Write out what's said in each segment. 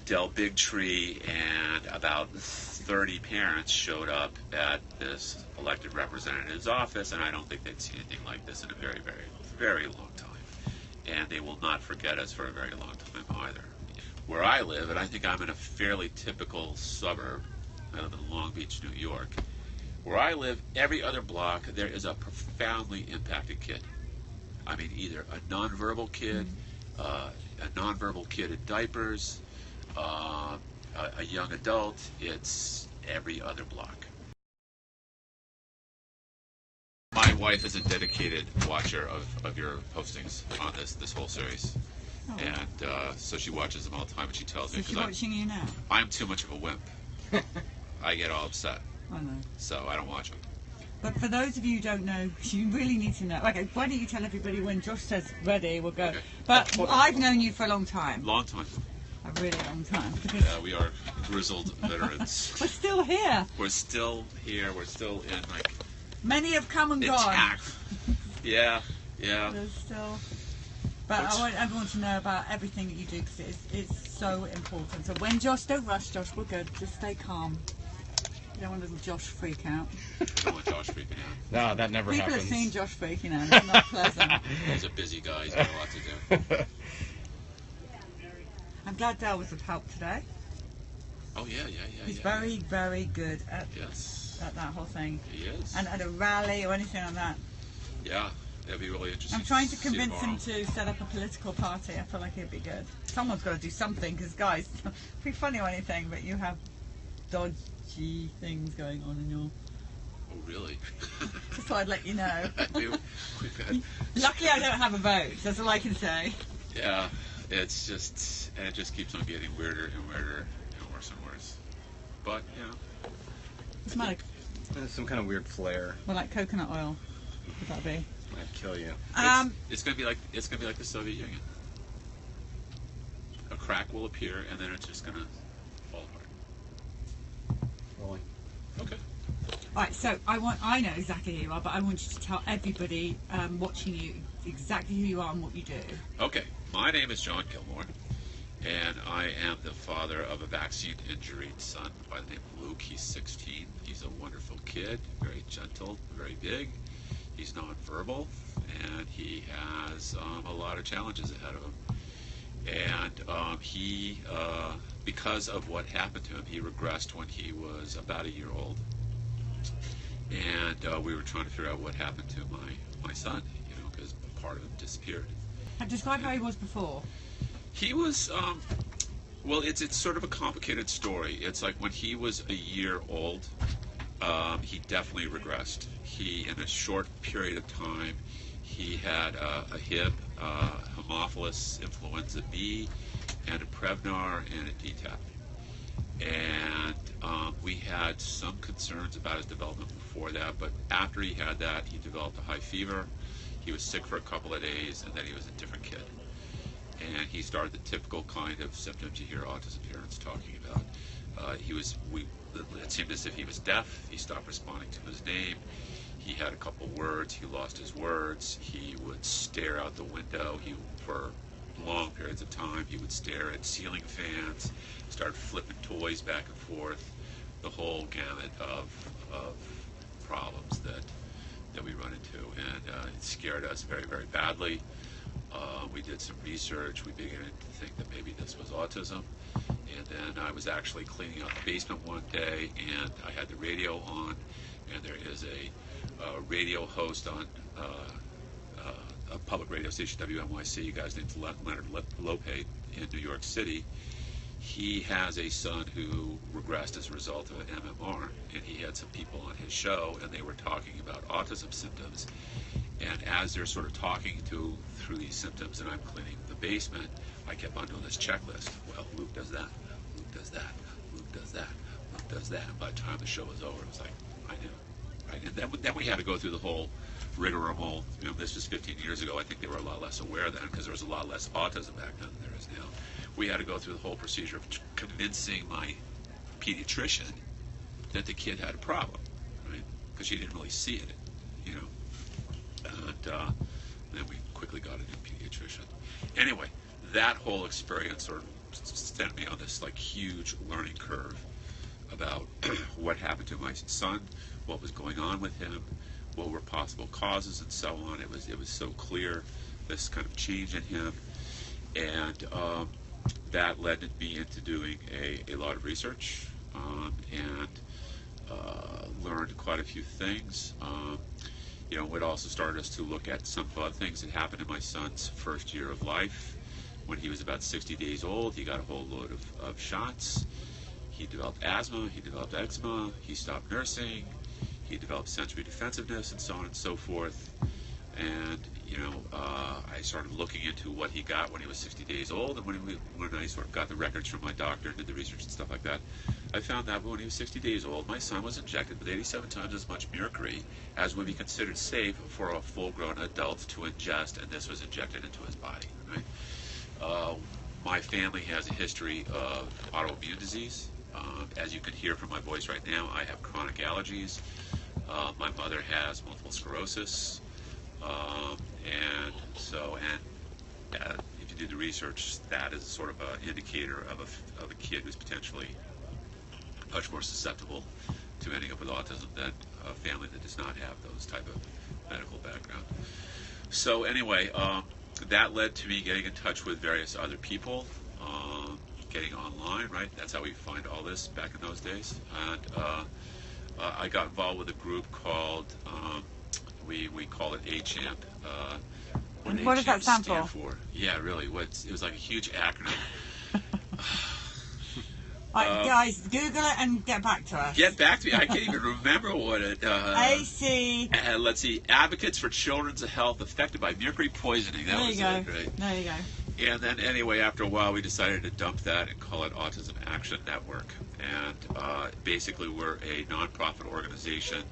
Del Bigtree and about 30 parents showed up at this elected representative's office, and I don't think they'd seen anything like this in a very, very, very long time. And they will not forget us for a very long time either. Where I live, and I think I'm in a fairly typical suburb, I live in Long Beach, New York. Where I live, every other block, there is a profoundly impacted kid. I mean, either a nonverbal kid, a nonverbal kid in diapers, a young adult. It's every other block. My wife is a dedicated watcher of your postings on this whole series. Oh. And so she watches them all the time, and she tells me. So she's watching you now? I'm too much of a wimp. I get all upset. I know. So I don't watch them. But for those of you who don't know, you really need to know. Okay, why don't you tell everybody when Josh says ready, we'll go. Okay. But I've known you for a long time. Long time. A really long time. Yeah, we are grizzled veterans. We're still here. We're still here. We're still in, like... Many have come and gone. Yeah, yeah. There's still... But I want everyone to know about everything that you do, because it's so important. So when Josh, don't rush, Josh, we're good. Just stay calm. You don't want little Josh freak out. I don't want Josh freaking out. No, that never happens. People have seen Josh freaking out. It's not pleasant. He's a busy guy. He's got a lot to do. I'm glad Dale was of help today. Oh, yeah. He's very, very good at that whole thing. He is. And at a rally or anything like that. Yeah, it'd be really interesting. I'm trying to convince him to set up a political party. I feel like it'd be good. Someone's got to do something, because, guys, not be funny or anything, but you have dodgy things going on in your... Oh, really? Just thought I'd let you know. We've had... Luckily, I don't have a vote. That's all I can say. Yeah, it's just... And it just keeps on getting weirder and weirder and worse and worse. But, you know... It's like... Some kind of weird flare. Well, like coconut oil. Would that be? Might kill you. It's gonna be like the Soviet Union. A crack will appear, and then it's just gonna fall apart. Rolling. Okay. All right. So I know exactly who you are, but I want you to tell everybody watching you exactly who you are and what you do. Okay. My name is John Gilmore, and I am the father of a vaccine-injured son by the name of Luke. He's 16. He's a wonderful kid, very gentle, very big. He's nonverbal, and he has a lot of challenges ahead of him. And he, because of what happened to him, he regressed when he was about a year old. And we were trying to figure out what happened to my son, you know, because part of him disappeared. Describe how he was before. He was, well, it's sort of a complicated story. It's like when he was a year old, he definitely regressed. He, in a short period of time, he had a Hib, Haemophilus influenza B, and a Prevnar and a DTaP. And we had some concerns about his development before that, but after he had that, he developed a high fever. He was sick for a couple of days, and then he was a different kid. And he started the typical kind of symptoms you hear autism parents talking about. It seemed as if he was deaf. He stopped responding to his name. He had a couple words. He lost his words. He would stare out the window. For long periods of time, he would stare at ceiling fans, start flipping toys back and forth. The whole gamut of problems that we run into, and it scared us very, very badly. We did some research. We began to think that maybe this was autism. And then I was actually cleaning out the basement one day, and I had the radio on, and there is a radio host on a public radio station, WNYC, you guys named Leonard Lopate in New York City. He has a son who regressed as a result of an MMR, and he had some people on his show, and they were talking about autism symptoms. And as they're sort of talking through these symptoms, and I'm cleaning the basement, I kept on doing this checklist. Well, Luke does that, Luke does that, Luke does that, Luke does that. And by the time the show was over, it was like, I knew. Then we had to go through the whole rigmarole. You know, this was 15 years ago. I think they were a lot less aware then, because there was a lot less autism back then than there is now. We had to go through the whole procedure of convincing my pediatrician that the kid had a problem, right? Because she didn't really see it, you know. And then we quickly got a new pediatrician. Anyway, that whole experience sort of sent me on this like huge learning curve about what happened to my son, what was going on with him, what were possible causes, and so on. It was so clear, this kind of change in him, and that led me into doing a lot of research, and learned quite a few things. It also started us to look at some other things that happened in my son's first year of life. When he was about 60 days old, he got a whole load of shots. He developed asthma, he developed eczema, he stopped nursing, he developed sensory defensiveness, and so on and so forth. And I started looking into what he got when he was 60 days old, and when I sort of got the records from my doctor and did the research and stuff like that, I found that when he was 60 days old, my son was injected with 87 times as much mercury as would be considered safe for a full-grown adult to ingest, and this was injected into his body. Right? My family has a history of autoimmune disease. As you can hear from my voice right now, I have chronic allergies. My mother has multiple sclerosis. If you do the research, that is sort of an indicator of a kid who's potentially much more susceptible to ending up with autism than a family that does not have those type of medical background. So anyway, that led to me getting in touch with various other people, getting online, right? That's how we find all this back in those days. And I got involved with a group called, we call it ACHAMP. What does that stand for? Yeah, really. It was like a huge acronym. Guys, Google it and get back to us. Get back to me. I can't even remember what it... AC... let's see. Advocates for Children's Health Affected by Mercury Poisoning. That was it, right? There you go. And then anyway, after a while, we decided to dump that and call it Autism Action Network. And basically, we're a nonprofit organization.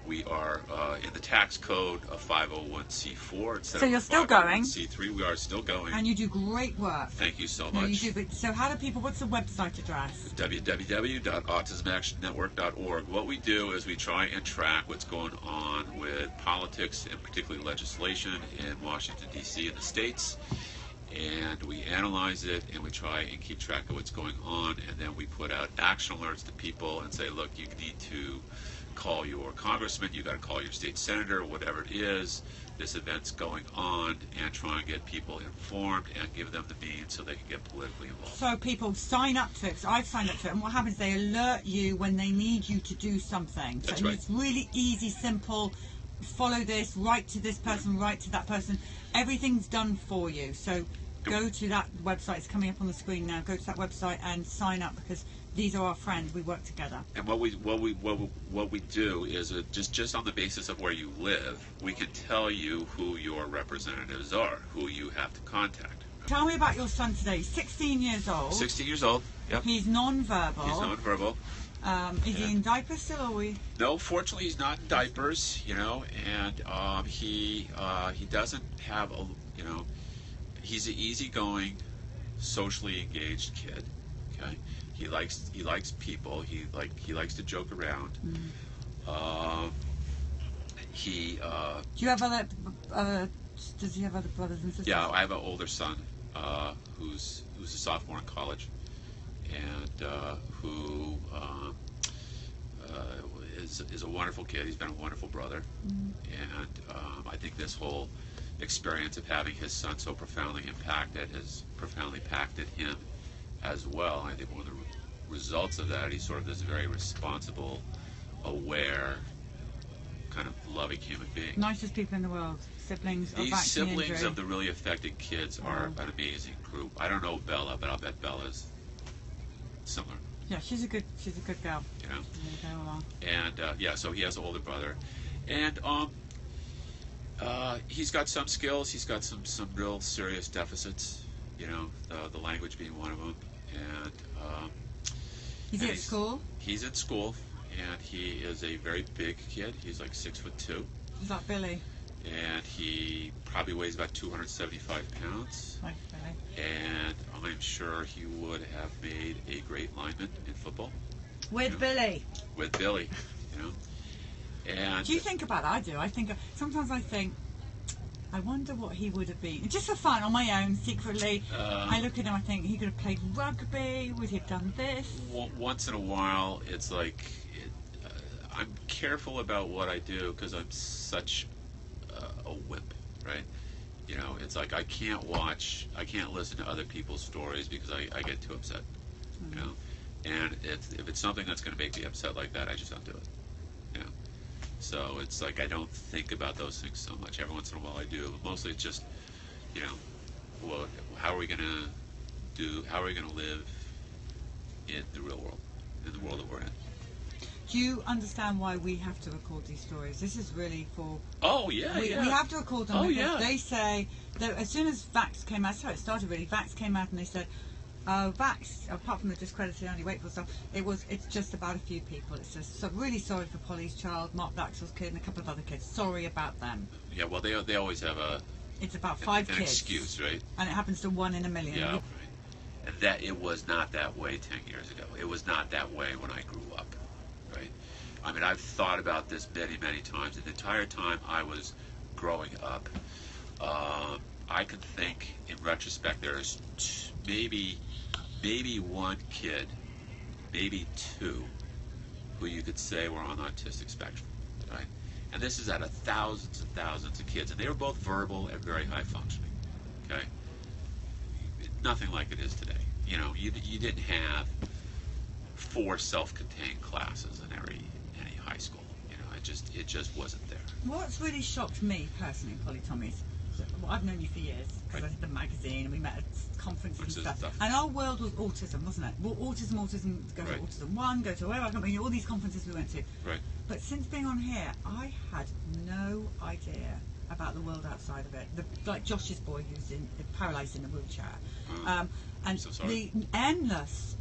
We are in the tax code of 501c4 instead of 501c3. We are still going. And you do great work. Thank you so much. No, you do. So how do people, what's the website address? www.autismactionnetwork.org. What we do is we try and track what's going on with politics and particularly legislation in Washington, D.C. and the states. And we analyze it and we try and keep track of what's going on. And then we put out action alerts to people and say, look, you need to call your congressman, you got to call your state senator, whatever it is. This event's going on, and try and get people informed and give them the means so they can get politically involved. So people sign up to it. So I've signed up to it, and what happens? They alert you when they need you to do something. That's so right. It's really easy, simple. Follow this. Write to this person. Write to that person. Everything's done for you. So go to that website. It's coming up on the screen now. Go to that website and sign up because these are our friends. We work together. And what we do is just on the basis of where you live, we can tell you who your representatives are, who you have to contact. Tell me about your son today. 16 years old. 16 years old. Yep. He's non-verbal. He's non-verbal. Is he in diapers still, or we? No, fortunately, he's not in diapers. And he doesn't have a he's an easy-going, socially engaged kid. Okay. He likes people. He likes to joke around. Mm. Do you have other? Does he have other brothers and sisters? Yeah, I have an older son who's a sophomore in college, and who is a wonderful kid. He's been a wonderful brother, and I think this whole experience of having his son so profoundly impacted has profoundly impacted him as well. I think one of the results of that, he's sort of this very responsible, aware, kind of loving human being. Nicest people in the world. Siblings of These siblings of the really affected kids are an amazing group. I don't know Bella, but I'll bet Bella's similar. Yeah, she's a good girl. You know. Yeah, go along. And so he has an older brother, and he's got some skills. He's got some real serious deficits. The language being one of them. And Is he at school? He's at school, and he is a very big kid. He's like 6'2". Is that Billy? And he probably weighs about 275 pounds. Like Billy. And I'm sure he would have made a great lineman in football. With Billy. With Billy, And do you think about that? I do. Sometimes I think I wonder what he would have been. Just for fun, on my own, secretly. I look at him, I think he could have played rugby, would he have done this? Once in a while, it's like, I'm careful about what I do because I'm such a wimp, right? You know, it's like I can't listen to other people's stories because I get too upset, you know? And if it's something that's going to make me upset like that, I just don't do it, you know? So it's like I don't think about those things so much. Every once in a while I do, but mostly it's just, you know, well, how are we going to live in the real world, in the world that we're in? Do you understand why we have to record these stories? This is really for... Oh, yeah, we have to record them Oh, because yeah. they say that as soon as Vax came out, that's how it started really, Vax came out and they said, Vax, apart from the discredited Andy Wakefield stuff, it's just about a few people. It's just really sorry for Polly's child, Mark Vaxell's kid, and a couple of other kids. Sorry about them. Yeah, well, they always have It's about 5 an kids. excuse, right? And it happens to 1 in a million. Yeah, right. And that it was not that way 10 years ago. It was not that way when I grew up, right? I mean, I've thought about this many, many times. And the entire time I was growing up, I can think, in retrospect, there's maybe 1 kid, maybe 2, who you could say were on the autistic spectrum, right? And this is out of thousands and thousands of kids, and they were both verbal and very high functioning, okay? Nothing like it is today. You know, you didn't have 4 self-contained classes in any high school. You know, it just wasn't there. What's really shocked me personally, Polly Tommy's, well, I've known you for years because I did the magazine and we met at conferences and stuff. And our world was autism, wasn't it? Well, autism, go to Right. Autism 1, go to wherever, I can't remember, all these conferences we went to. Right. But since being on here, I had no idea about the world outside of it. Like Josh's boy who's paralysed in a wheelchair. And so sorry. the endless...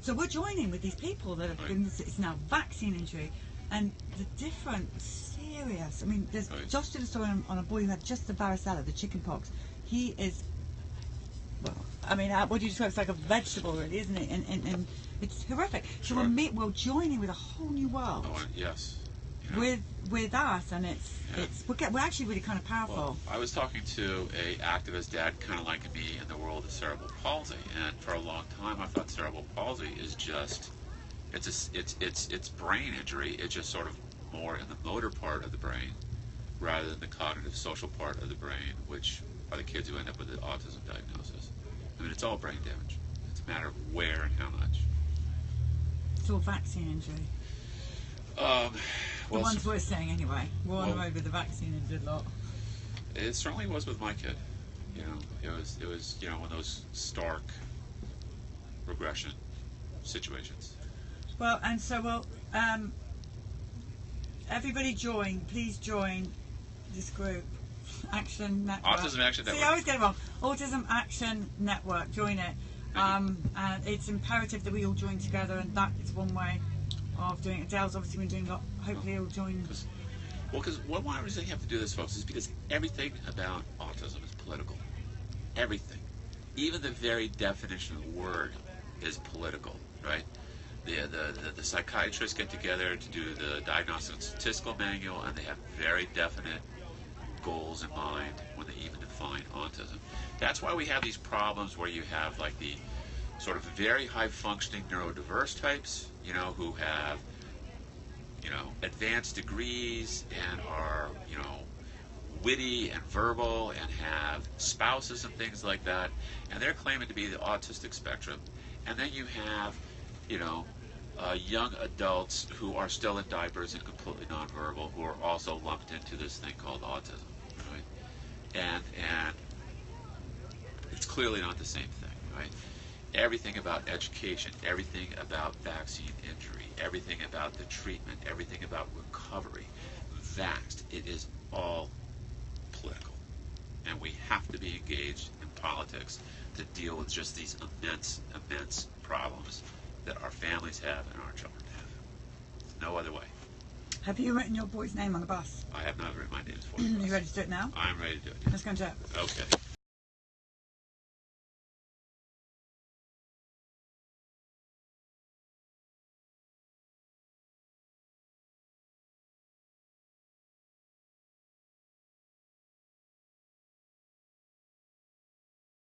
So we're joining with these people that have been... It's now vaccine injury. And the different serious... I mean, Josh did a story on a boy who had just the varicella, the chicken pox. He is... Well, I mean, what do you describe? It's like a vegetable, really, isn't it? And it's horrific. So Sure. we're joining with a whole new world. Oh, yes. You know, With us, and we're actually really kind of powerful. well, I was talking to a activist dad kind of like me in the world of cerebral palsy, and for a long time I thought cerebral palsy is just it's brain injury. It's just sort of more in the motor part of the brain rather than the cognitive social part of the brain, which are the kids who end up with the autism diagnosis. I mean, it's all brain damage. It's a matter of where and how much. It's all vaccine injury. The ones we're saying anyway. We're on the road with the vaccine injured lot. It certainly was with my kid. You know, it was you know, one of those stark regression situations. Well, and so everybody please join this group, Action Network. Autism Action Network. See, I always get it wrong. Autism Action Network. Join it. And it's imperative that we all join together, and that is one way of doing it. Dale's obviously been doing a lot. Hopefully he'll join. Because one reason you have to do this, folks, is because everything about autism is political. Everything. Even the very definition of the word is political, right? The psychiatrists get together to do the diagnostic and statistical manual, and they have very definite goals in mind when they even define autism. That's why we have these problems where you have like the sort of very high functioning neurodiverse types, you know, who have, you know, advanced degrees and are, you know, witty and verbal and have spouses and things like that, and they're claiming to be the autistic spectrum. And then you have, you know, young adults who are still in diapers and completely nonverbal, who are also lumped into this thing called autism, right? And it's clearly not the same thing, right? Everything about education, everything about vaccine injury, everything about the treatment, everything about recovery, vaxxed, it is all political. And we have to be engaged in politics to deal with just these immense, immense problems that our families have and our children have. No other way. Have you written your boy's name on the bus? I have not written my names for Are you. you ready to do it now? I'm ready to do it. Let's go and do it. Okay.